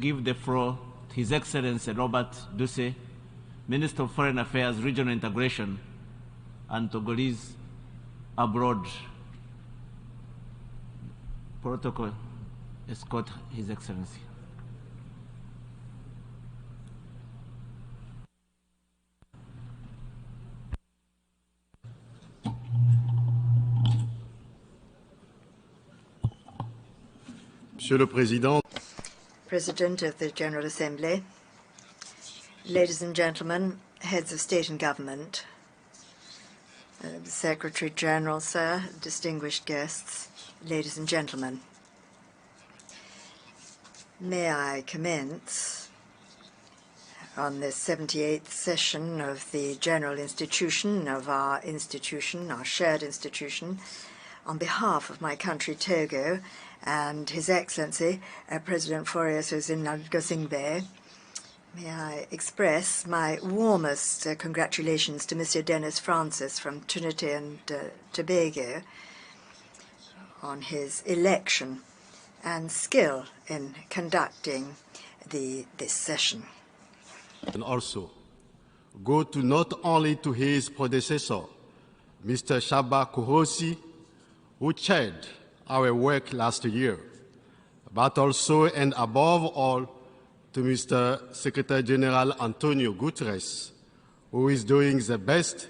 give the floor to His Excellency Robert Dusse, Minister of Foreign Affairs, Regional Integration, and Togolese abroad. Protocol, escort His Excellency. Monsieur le Président, President of the General Assembly, ladies and gentlemen, heads of state and government, Secretary General, sir, distinguished guests, ladies and gentlemen. May I commence on this 78th session of the General Institution of our institution, our shared institution, on behalf of my country, Togo, and His Excellency, President Faure Sesongbe. May I express my warmest congratulations to Monsieur Dennis Francis from Trinity and Tobago on his election and skill in conducting this session. And also go to not only to his predecessor, Mr. Shaba Kuhosi, who chaired our work last year, but also and above all to Mr. Secretary General Antonio Guterres, who is doing the best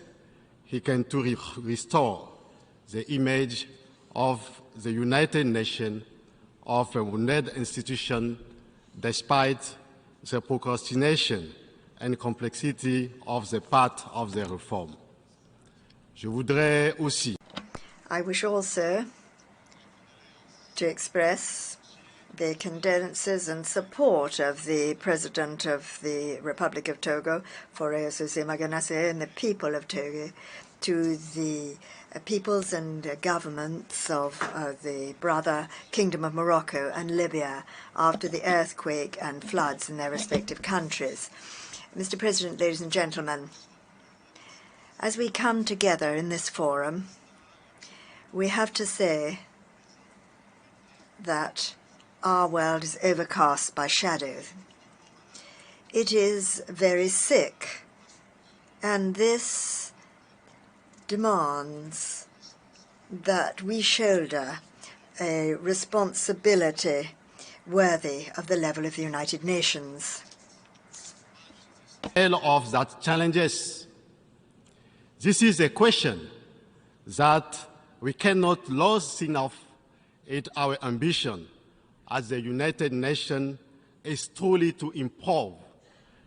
he can to restore the image of the United Nations of a wounded institution despite the procrastination and complexity of the path of the reform. Je voudrais aussi I wish also to express the condolences and support of the President of the Republic of Togo, Faure Sesongbe, and the people of Togo, to the peoples and governments of the brother Kingdom of Morocco and Libya after the earthquake and floods in their respective countries. Mr. President, ladies and gentlemen, as we come together in this forum, we have to say that our world is overcast by shadows. It is very sick, and this demands that we shoulder a responsibility worthy of the level of the United Nations. All of that challenges. This is a question that we cannot lose enough in our ambition as the United Nations is truly to improve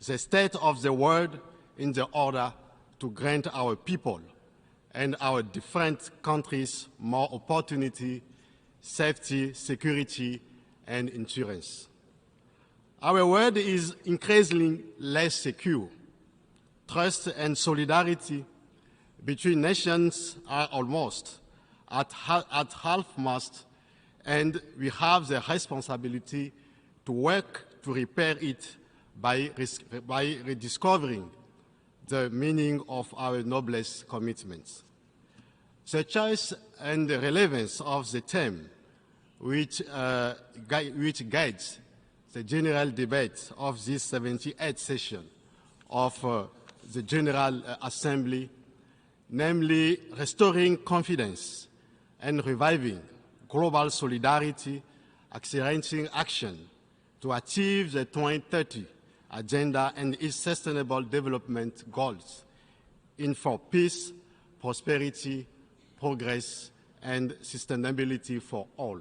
the state of the world in the order to grant our people and our different countries more opportunity, safety, security, and insurance. Our world is increasingly less secure. Trust and solidarity between nations are almost at half-mast, and we have the responsibility to work to repair it by rediscovering the meaning of our noblest commitments. The choice and the relevance of the theme which guides the general debate of this 78th session of the General Assembly, namely restoring confidence and reviving global solidarity, accelerating action to achieve the 2030 Agenda and its sustainable development goals in for peace, prosperity, progress, and sustainability for all.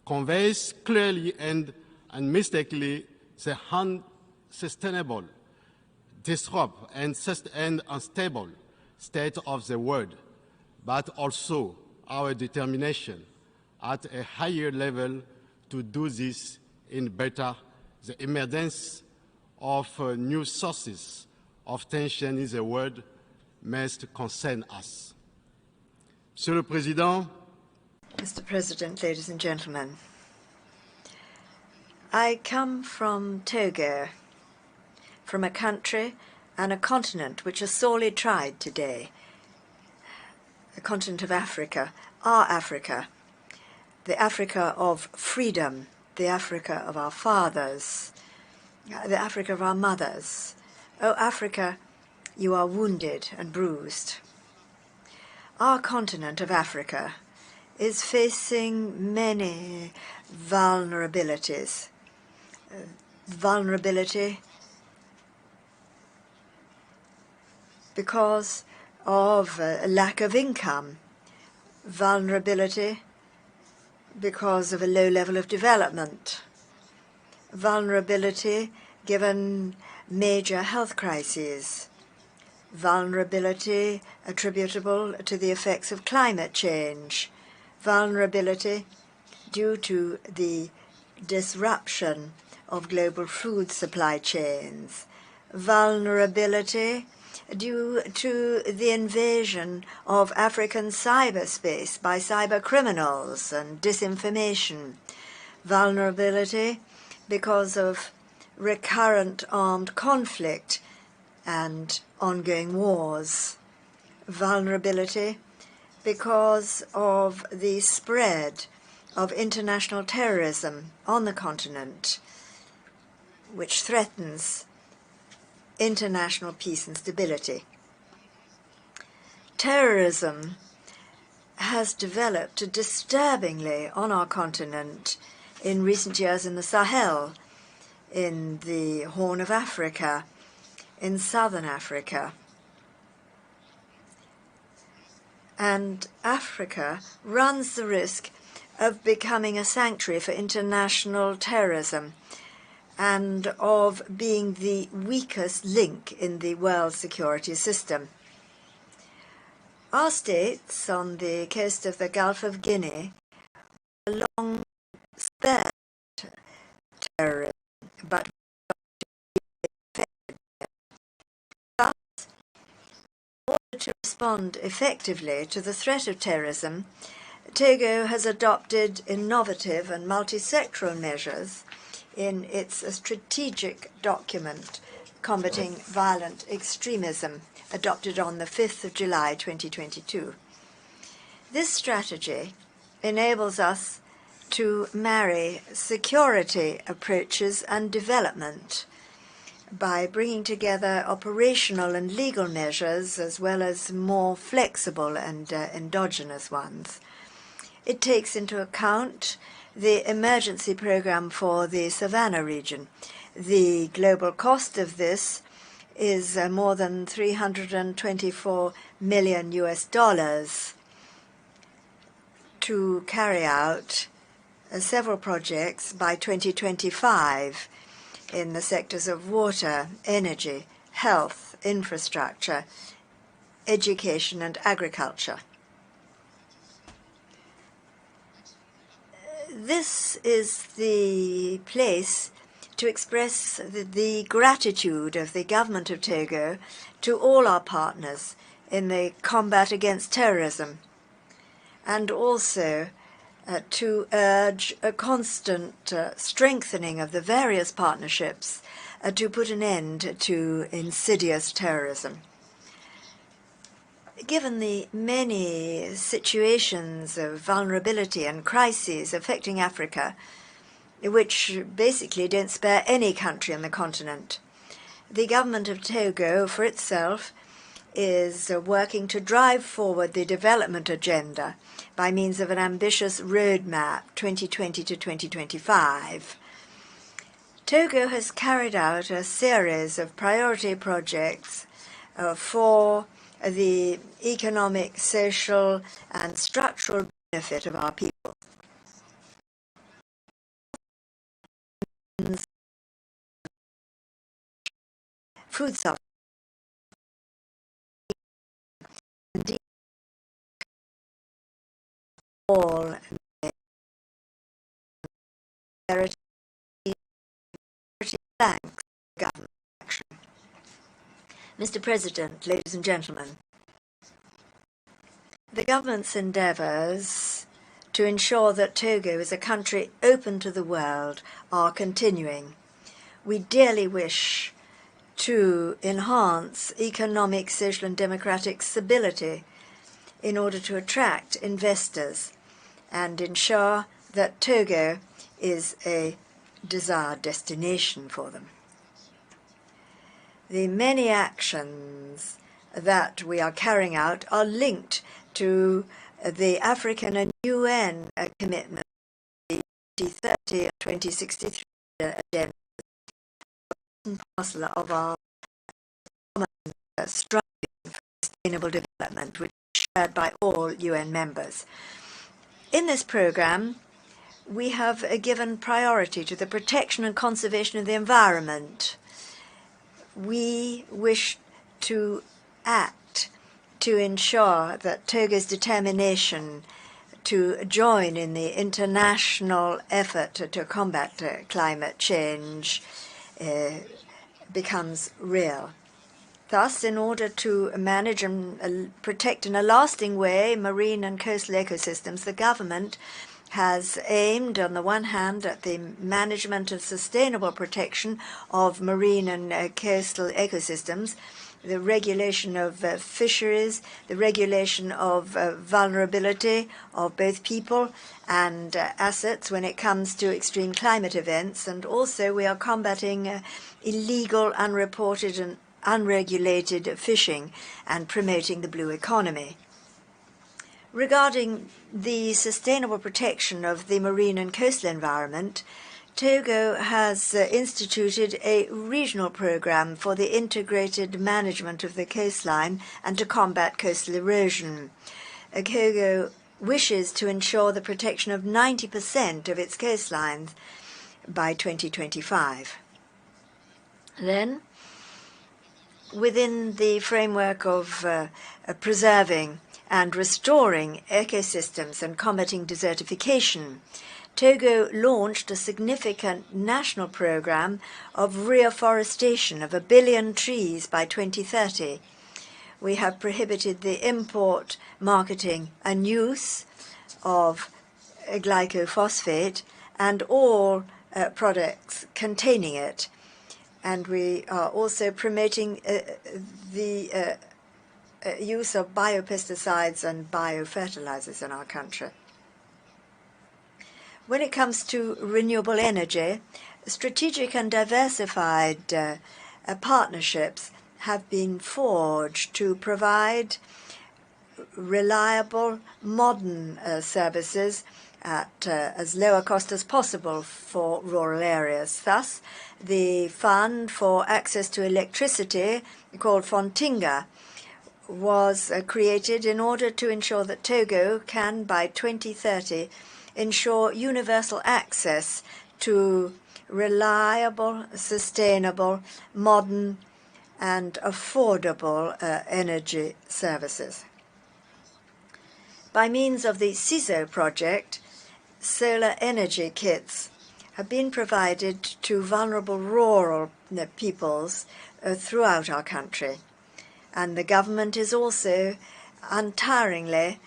Conveys clearly and unmistakably the unsustainable, disrupt, and unstable state of the world, but also our determination at a higher level to do this in better. The emergence of new sources of tension in the world must concern us. Monsieur le Président, Mr. President, ladies and gentlemen, I come from Togo, from a country and a continent which are sorely tried today, the continent of Africa, our Africa, the Africa of freedom the Africa of our fathers, the Africa of our mothers. Oh, Africa, you are wounded and bruised. Our continent of Africa is facing many vulnerabilities. Vulnerability because of a lack of income, vulnerability because of a low level of development, vulnerability given major health crises, vulnerability attributable to the effects of climate change, vulnerability due to the disruption of global food supply chains, vulnerability due to the invasion of African cyberspace by cyber criminals and disinformation, vulnerability because of recurrent armed conflict and ongoing wars, vulnerability because of the spread of international terrorism on the continent, which threatens international peace and stability. Terrorism has developed disturbingly on our continent in recent years in the Sahel, in the Horn of Africa, in southern Africa. And Africa runs the risk of becoming a sanctuary for international terrorism and of being the weakest link in the world security system. Our states on the coast of the Gulf of Guinea are long spared terrorism, but in order to respond effectively to the threat of terrorism, Togo has adopted innovative and multi-sectoral measures in its strategic document, Combating Violent Extremism, adopted on the 5th of July 2022. This strategy enables us to marry security approaches and development by bringing together operational and legal measures as well as more flexible and endogenous ones. It takes into account the emergency program for the Savannah region. The global cost of this is more than $324 million to carry out several projects by 2025 in the sectors of water, energy, health, infrastructure, education, and agriculture. This is the place to express the gratitude of the government of Togo to all our partners in the combat against terrorism, and also to urge a constant strengthening of the various partnerships to put an end to insidious terrorism. Given the many situations of vulnerability and crises affecting Africa, which basically don't spare any country on the continent, the government of Togo, for itself, is working to drive forward the development agenda by means of an ambitious roadmap 2020 to 2025. Togo has carried out a series of priority projects for the economic, social, and structural benefit of our people. Food supply, and all thanks government action. Mr. President, ladies and gentlemen, the government's endeavours to ensure that Togo is a country open to the world are continuing. We dearly wish to enhance economic, social, and democratic stability in order to attract investors and ensure that Togo is a desired destination for them. The many actions that we are carrying out are linked to the African and UN commitment, the 2030 and 2063 agenda, parcel of our common striving for sustainable development, which is shared by all UN members. In this program, we have given priority to the protection and conservation of the environment. We wish to act to ensure that Togo's determination to join in the international effort to combat climate change becomes real. Thus, in order to manage and protect in a lasting way marine and coastal ecosystems, the government has aimed, on the one hand, at the management and sustainable protection of marine and coastal ecosystems, the regulation of fisheries, the regulation of vulnerability of both people and assets when it comes to extreme climate events, and also we are combating illegal, unreported and unregulated fishing and promoting the blue economy. Regarding the sustainable protection of the marine and coastal environment, Togo has instituted a regional program for the integrated management of the coastline and to combat coastal erosion. Togo wishes to ensure the protection of 90% of its coastlines by 2025. Then, within the framework of preserving and restoring ecosystems and combating desertification, Togo launched a significant national program of reforestation of 1 billion trees by 2030. We have prohibited the import, marketing and use of glyphosate and all products containing it. And we are also promoting the use of biopesticides and biofertilizers in our country. When it comes to renewable energy, strategic and diversified partnerships have been forged to provide reliable, modern services at as low a cost as possible for rural areas. Thus, the Fund for Access to Electricity, called Fontinga, was created in order to ensure that Togo can, by 2030, ensure universal access to reliable, sustainable, modern, and affordable energy services. By means of the CISO project, solar energy kits have been provided to vulnerable rural peoples throughout our country. And the government is also untiringly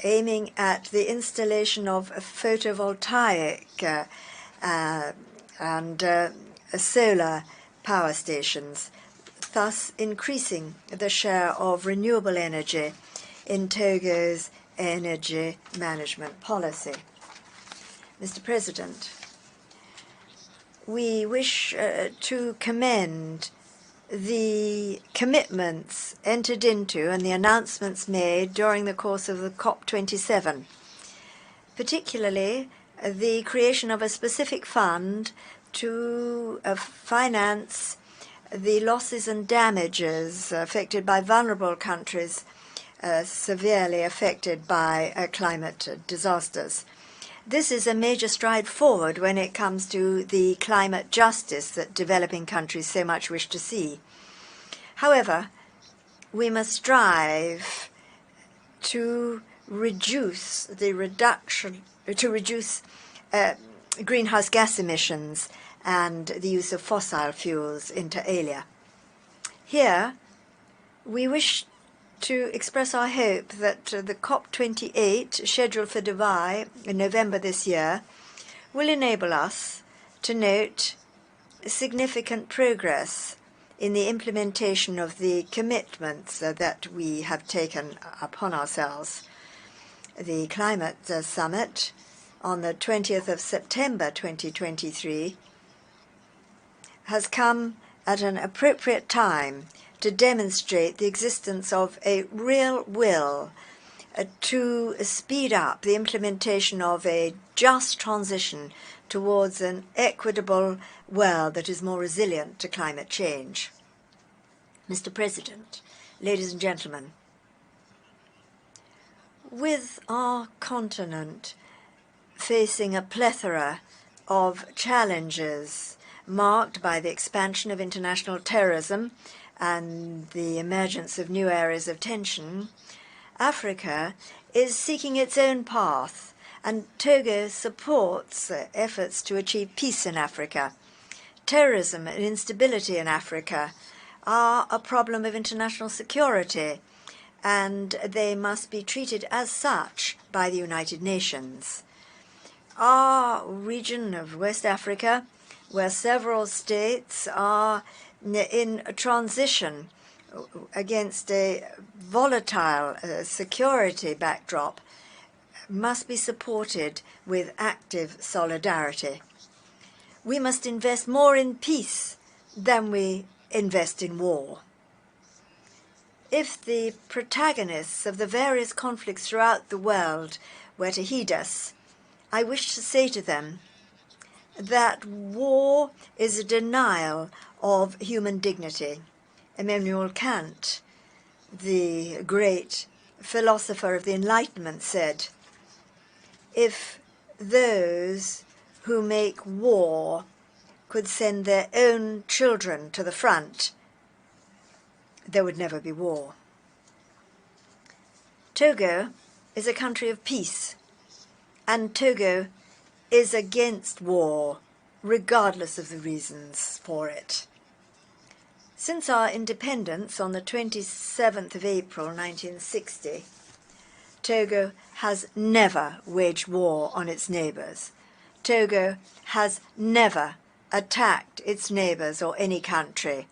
aiming at the installation of photovoltaic and solar power stations, thus increasing the share of renewable energy in Togo's energy management policy. Mr. President, we wish to commend the commitments entered into and the announcements made during the course of the COP27, particularly the creation of a specific fund to finance the losses and damages affected by vulnerable countries severely affected by climate disasters. This is a major stride forward when it comes to the climate justice that developing countries so much wish to see. However, we must strive to reduce greenhouse gas emissions and the use of fossil fuels inter alia. Here, we wish to express our hope that the COP28, scheduled for Dubai in November this year, will enable us to note significant progress in the implementation of the commitments that we have taken upon ourselves. The Climate Summit on the 20th of September 2023 has come at an appropriate time to demonstrate the existence of a real will to speed up the implementation of a just transition towards an equitable world that is more resilient to climate change. Mr. President, ladies and gentlemen, with our continent facing a plethora of challenges marked by the expansion of international terrorism and the emergence of new areas of tension, Africa is seeking its own path, and Togo supports efforts to achieve peace in Africa. Terrorism and instability in Africa are a problem of international security, and they must be treated as such by the United Nations. Our region of West Africa, where several states are in transition against a volatile security backdrop, must be supported with active solidarity. We must invest more in peace than we invest in war. If the protagonists of the various conflicts throughout the world were to heed us, I wish to say to them that war is a denial of human dignity. Immanuel Kant, the great philosopher of the Enlightenment, said, "If those who make war could send their own children to the front, there would never be war." Togo is a country of peace, and Togo is against war, regardless of the reasons for it. Since our independence on the 27th of April 1960, Togo has never waged war on its neighbours. Togo has never attacked its neighbours or any country.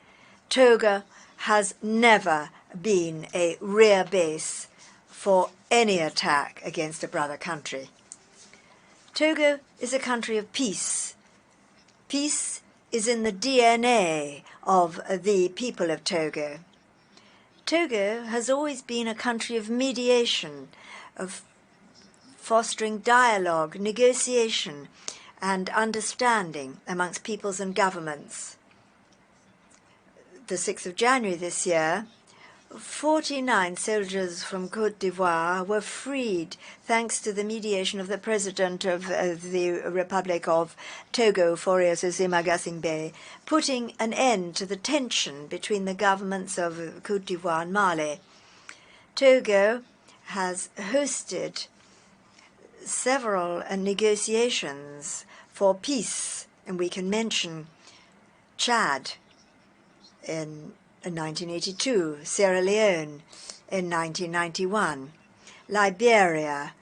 Togo has never been a rear base for any attack against a brother country. Togo is a country of peace. Peace is in the DNA of the people of Togo. Togo has always been a country of mediation, of fostering dialogue, negotiation, and understanding amongst peoples and governments. The 6th of January this year, 49 soldiers from Côte d'Ivoire were freed thanks to the mediation of the President of the Republic of Togo, Faure Sese-Magasingbe, putting an end to the tension between the governments of Côte d'Ivoire and Mali. Togo has hosted several negotiations for peace, and we can mention Chad in 1982, Sierra Leone in 1991, Liberia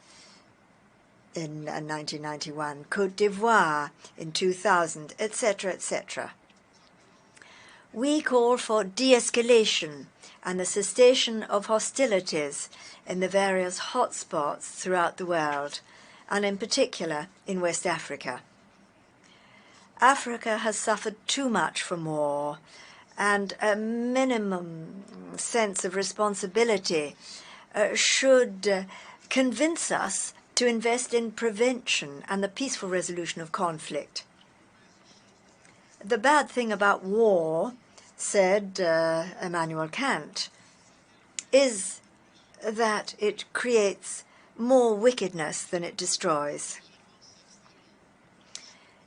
in 1991, Côte d'Ivoire in 2000, etc., etc. We call for de-escalation and the cessation of hostilities in the various hotspots throughout the world, and in particular in West Africa. Africa has suffered too much from war, and a minimum sense of responsibility should convince us to invest in prevention and the peaceful resolution of conflict. The bad thing about war, said Immanuel Kant, is that it creates more wickedness than it destroys.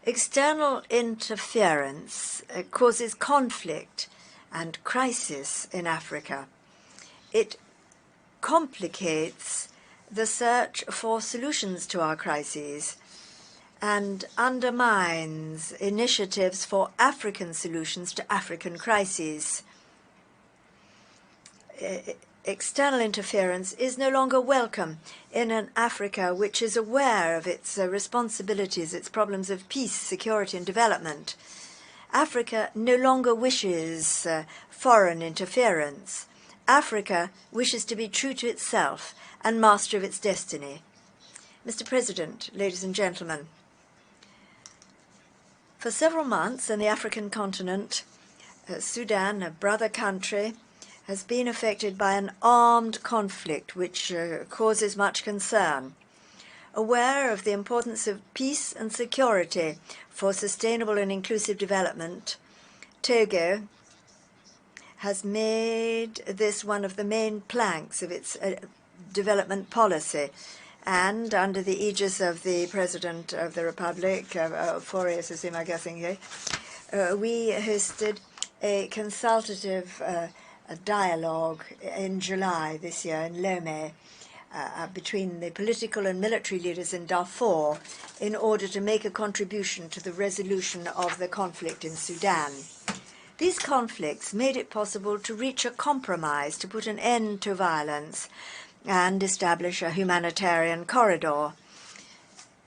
External interference causes conflict and crisis in Africa. It complicates the search for solutions to our crises and undermines initiatives for African solutions to African crises. External interference is no longer welcome in an Africa which is aware of its responsibilities, its problems of peace, security, and development. Africa no longer wishes foreign interference. Africa wishes to be true to itself and master of its destiny. Mr. President, ladies and gentlemen, for several months in the African continent, Sudan, a brother country, has been affected by an armed conflict which causes much concern. Aware of the importance of peace and security for sustainable and inclusive development, Togo has made this one of the main planks of its development policy. And under the aegis of the President of the Republic, Faure Sesema-Gasingé, we hosted a consultative dialogue in July this year in Lomé between the political and military leaders in Darfur in order to make a contribution to the resolution of the conflict in Sudan. These conflicts made it possible to reach a compromise to put an end to violence and establish a humanitarian corridor.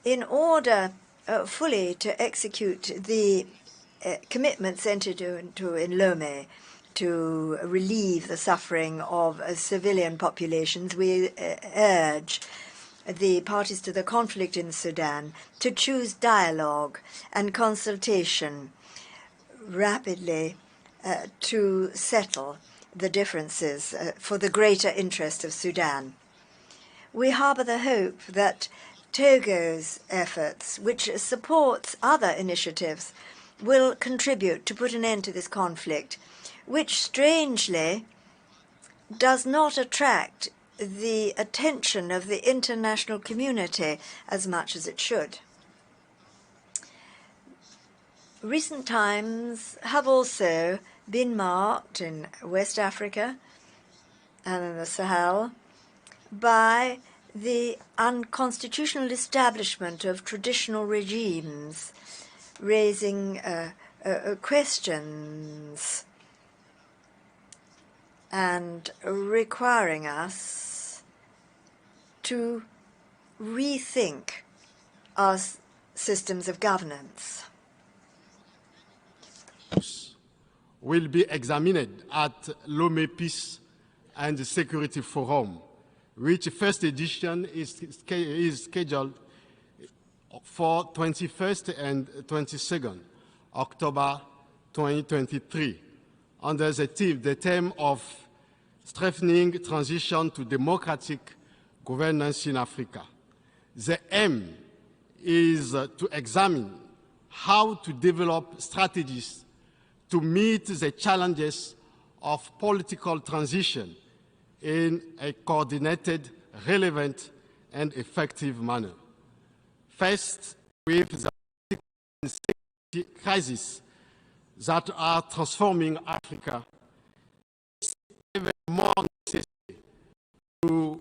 In order fully to execute the commitments entered into in Lomé to relieve the suffering of civilian populations, we urge the parties to the conflict in Sudan to choose dialogue and consultation rapidly to settle the differences for the greater interest of Sudan. We harbour the hope that Togo's efforts, which supports other initiatives, will contribute to put an end to this conflict, which strangely does not attract the attention of the international community as much as it should. Recent times have also been marked in West Africa and in the Sahel by the unconstitutional establishment of traditional regimes, raising questions and requiring us to rethink our systems of governance. Will be examined at Lomé Peace and Security Forum, which first edition is scheduled for 21st and 22nd October 2023 under the theme of strengthening transition to democratic governance in Africa. The aim is to examine how to develop strategies to meet the challenges of political transition in a coordinated, relevant, and effective manner. First, with the security crises that are transforming Africa, it's even more necessary to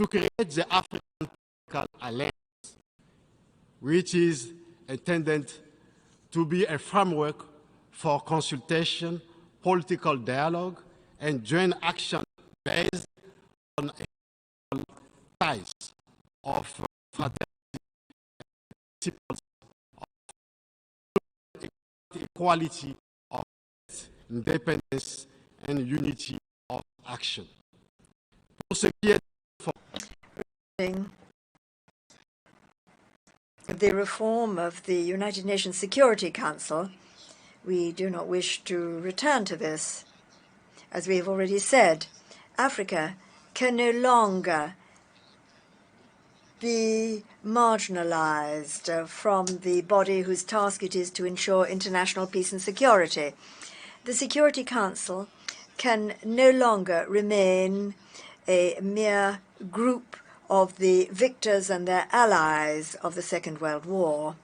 to create the African Political Alliance, which is intended to be a framework for consultation, political dialogue, and joint action based on ties of fraternity, principles of equality, of independence, and unity of action. Pour ce qui est the reform of the United Nations Security Council, we do not wish to return to this. As we have already said, Africa can no longer be marginalized from the body whose task it is to ensure international peace and security. The Security Council can no longer remain a mere group of the victors and their allies of the Second World War.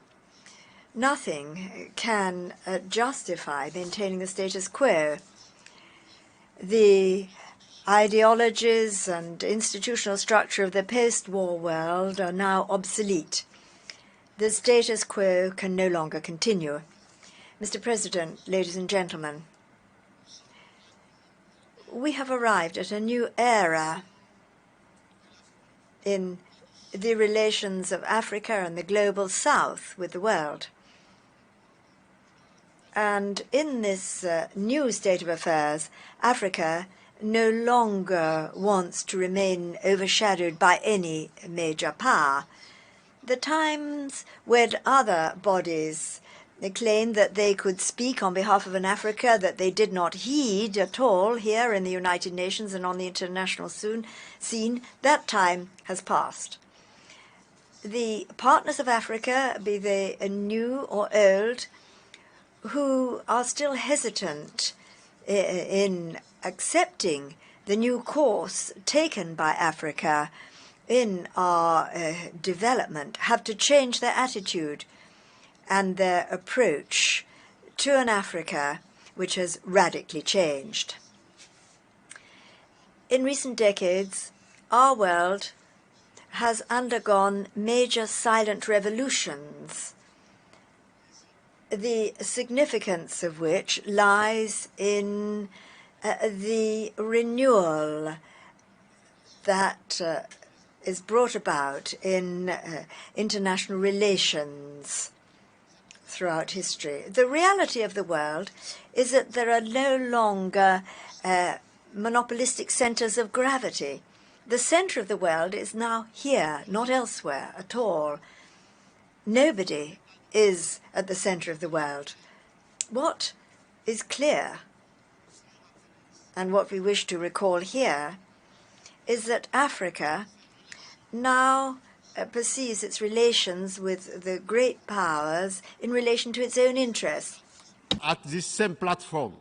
Nothing can justify maintaining the status quo. The ideologies and institutional structure of the post-war world are now obsolete. The status quo can no longer continue. Mr. President, ladies and gentlemen, we have arrived at a new era in the relations of Africa and the global south with the world. And in this new state of affairs, Africa no longer wants to remain overshadowed by any major power. The times when other bodies claimed that they could speak on behalf of an Africa that they did not heed at all here in the United Nations and on the international scene, that time has passed. The partners of Africa, be they new or old, who are still hesitant in accepting the new course taken by Africa in our development, have to change their attitude and their approach to an Africa which has radically changed. In recent decades, our world has undergone major silent revolutions, the significance of which lies in the renewal that is brought about in international relations throughout history. The reality of the world is that there are no longer monopolistic centers of gravity. The center of the world is now here, not elsewhere at all. Nobody is at the center of the world. What is clear, and what we wish to recall here, is that Africa now perceives its relations with the great powers in relation to its own interests. At this same platform,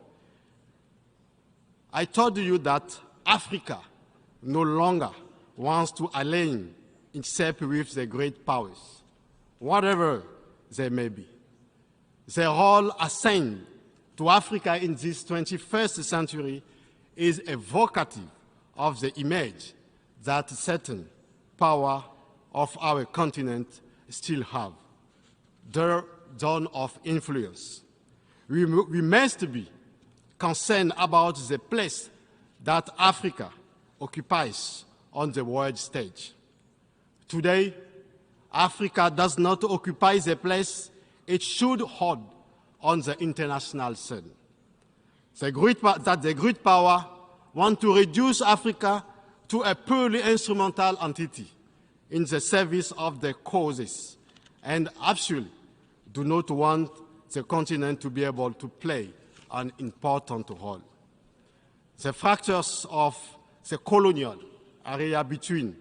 I told you that Africa no longer wants to align itself with the great powers, whatever they may be. The role assigned to Africa in this 21st century is evocative of the image that certain power of our continent still have, their zone of influence. We must be concerned about the place that Africa occupies on the world stage. Today, Africa does not occupy the place it should hold on the international scene. The great power want to reduce Africa to a purely instrumental entity in the service of their causes, and absolutely do not want the continent to be able to play an important role. The fractures of the colonial area between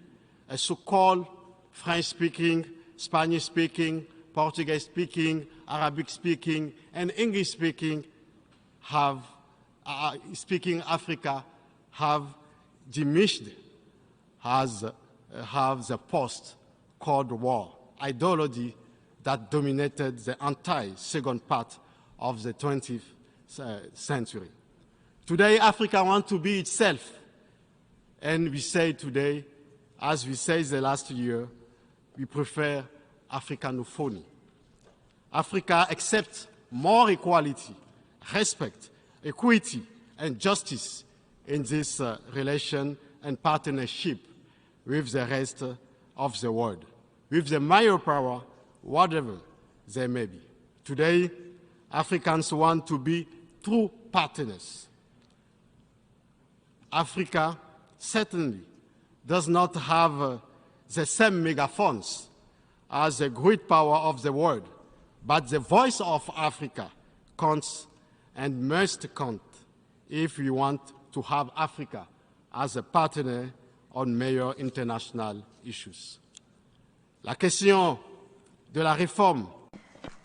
a so-called French-speaking, Spanish-speaking, Portuguese-speaking, Arabic-speaking, and English-speaking speaking Africa have diminished as have the post-Cold War ideology that dominated the entire second part of the 20th century. Today, Africa wants to be itself, and we say today, as we said the last year, we prefer Africanophony. Africa accepts more equality, respect, equity, and justice in this relation and partnership with the rest of the world, with the major power, whatever they may be. Today, Africans want to be true partners. Africa certainly does not have the same megaphones as the great power of the world, but the voice of Africa counts and must count if we want to have Africa as a partner on major international issues. La question de la réforme.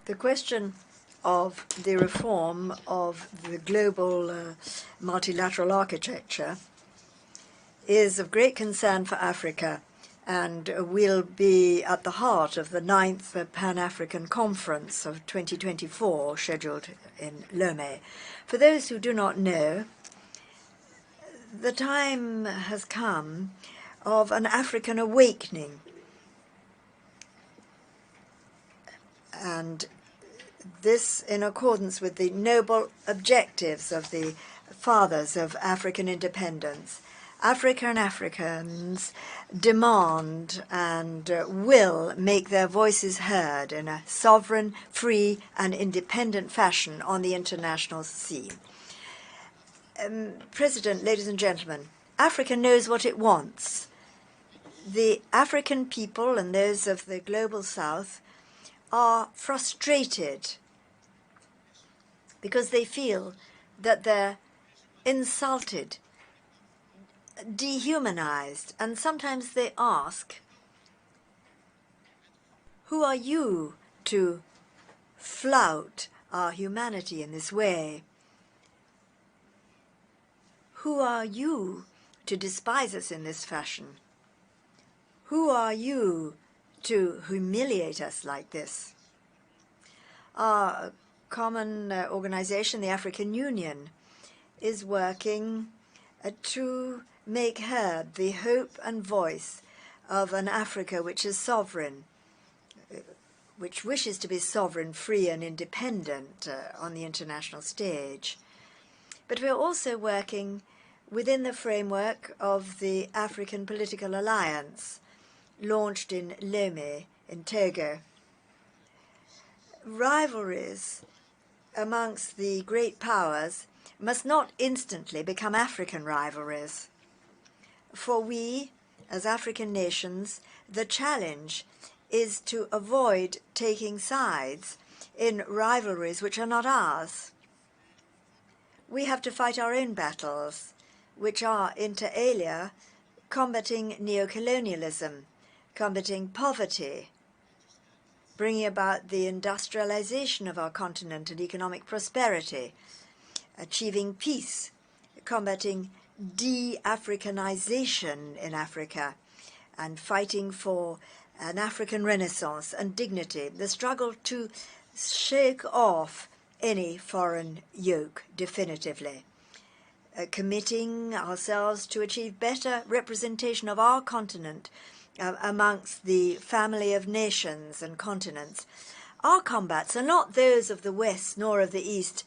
The question of the reform of the global multilateral architecture is of great concern for Africa and will be at the heart of the 9th Pan-African Conference of 2024, scheduled in Lomé. For those who do not know, the time has come of an African awakening. And this in accordance with the noble objectives of the fathers of African independence. Africa and Africans demand and will make their voices heard in a sovereign, free and independent fashion on the international scene. President, ladies and gentlemen, Africa knows what it wants. The African people and those of the global south are frustrated because they feel that they're insulted, dehumanized, and sometimes they ask, who are you to flout our humanity in this way? Who are you to despise us in this fashion? Who are you to humiliate us like this? Our common organization, the African Union, is working to make heard the hope and voice of an Africa which is sovereign, which wishes to be sovereign, free and independent on the international stage. But we're also working within the framework of the African Political Alliance, launched in Lomé in Togo. Rivalries amongst the great powers must not instantly become African rivalries. For we, as African nations, the challenge is to avoid taking sides in rivalries which are not ours. We have to fight our own battles, which are, inter alia, combating neocolonialism, combating poverty, bringing about the industrialization of our continent and economic prosperity, achieving peace, combating de-Africanization in Africa, and fighting for an African renaissance and dignity, the struggle to shake off any foreign yoke definitively, committing ourselves to achieve better representation of our continent amongst the family of nations and continents. Our combats are not those of the West nor of the East,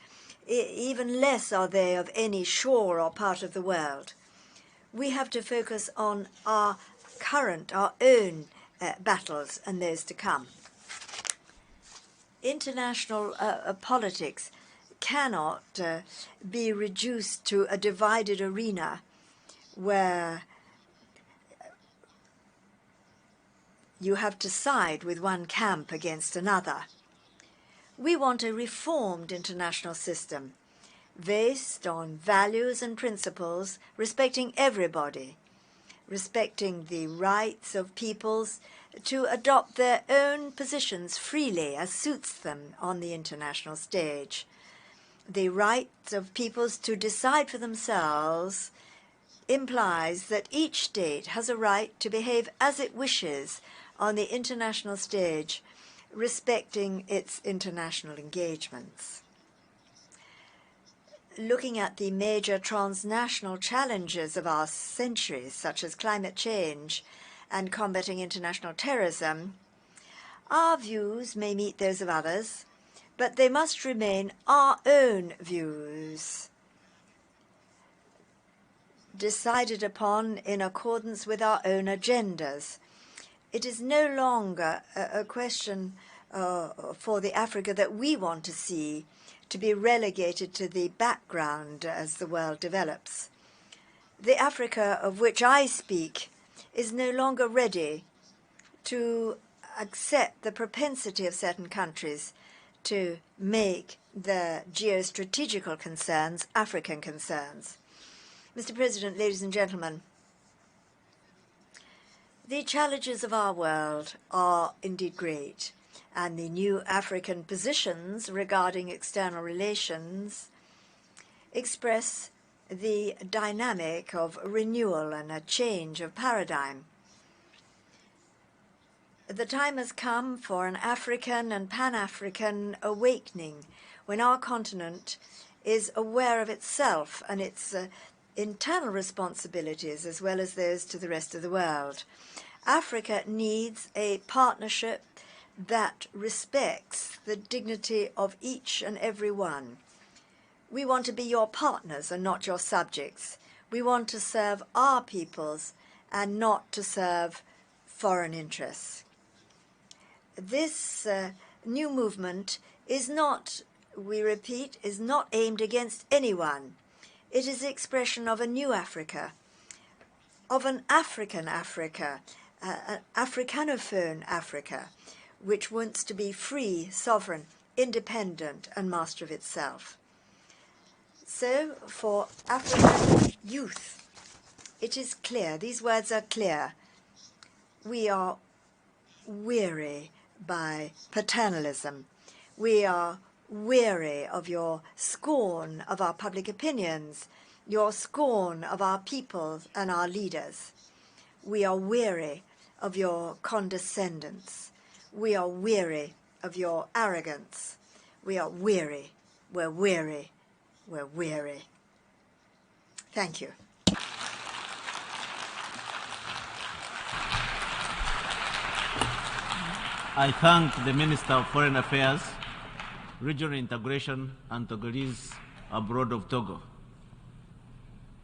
even less are they of any shore or part of the world. We have to focus on our current, our own battles and those to come. International politics cannot be reduced to a divided arena where you have to side with one camp against another. We want a reformed international system based on values and principles, respecting everybody, respecting the rights of peoples to adopt their own positions freely as suits them on the international stage. The right of peoples to decide for themselves implies that each state has a right to behave as it wishes on the international stage, respecting its international engagements. Looking at the major transnational challenges of our centuries, such as climate change and combating international terrorism, our views may meet those of others, but they must remain our own views, decided upon in accordance with our own agendas. It is no longer a question for the Africa that we want to see to be relegated to the background as the world develops. The Africa of which I speak is no longer ready to accept the propensity of certain countries to make their geostrategical concerns African concerns. Mr. President, ladies and gentlemen, the challenges of our world are indeed great, and the new African positions regarding external relations express the dynamic of renewal and a change of paradigm. The time has come for an African and Pan-African awakening when our continent is aware of itself and its internal responsibilities as well as those to the rest of the world. Africa needs a partnership that respects the dignity of each and every one. We want to be your partners and not your subjects. We want to serve our peoples and not to serve foreign interests. This new movement is not, we repeat, is not aimed against anyone. It is the expression of a new Africa, of an African Africa, an Africanophone Africa, which wants to be free, sovereign, independent, and master of itself. So, for African youth, it is clear, these words are clear. We are weary by paternalism. We are weary of your scorn of our public opinions, your scorn of our people and our leaders. We are weary of your condescendence. We are weary of your arrogance. We are weary. We're weary. We're weary. Thank you. I thank the Minister of Foreign Affairs, Regional Integration and Togolese abroad of Togo.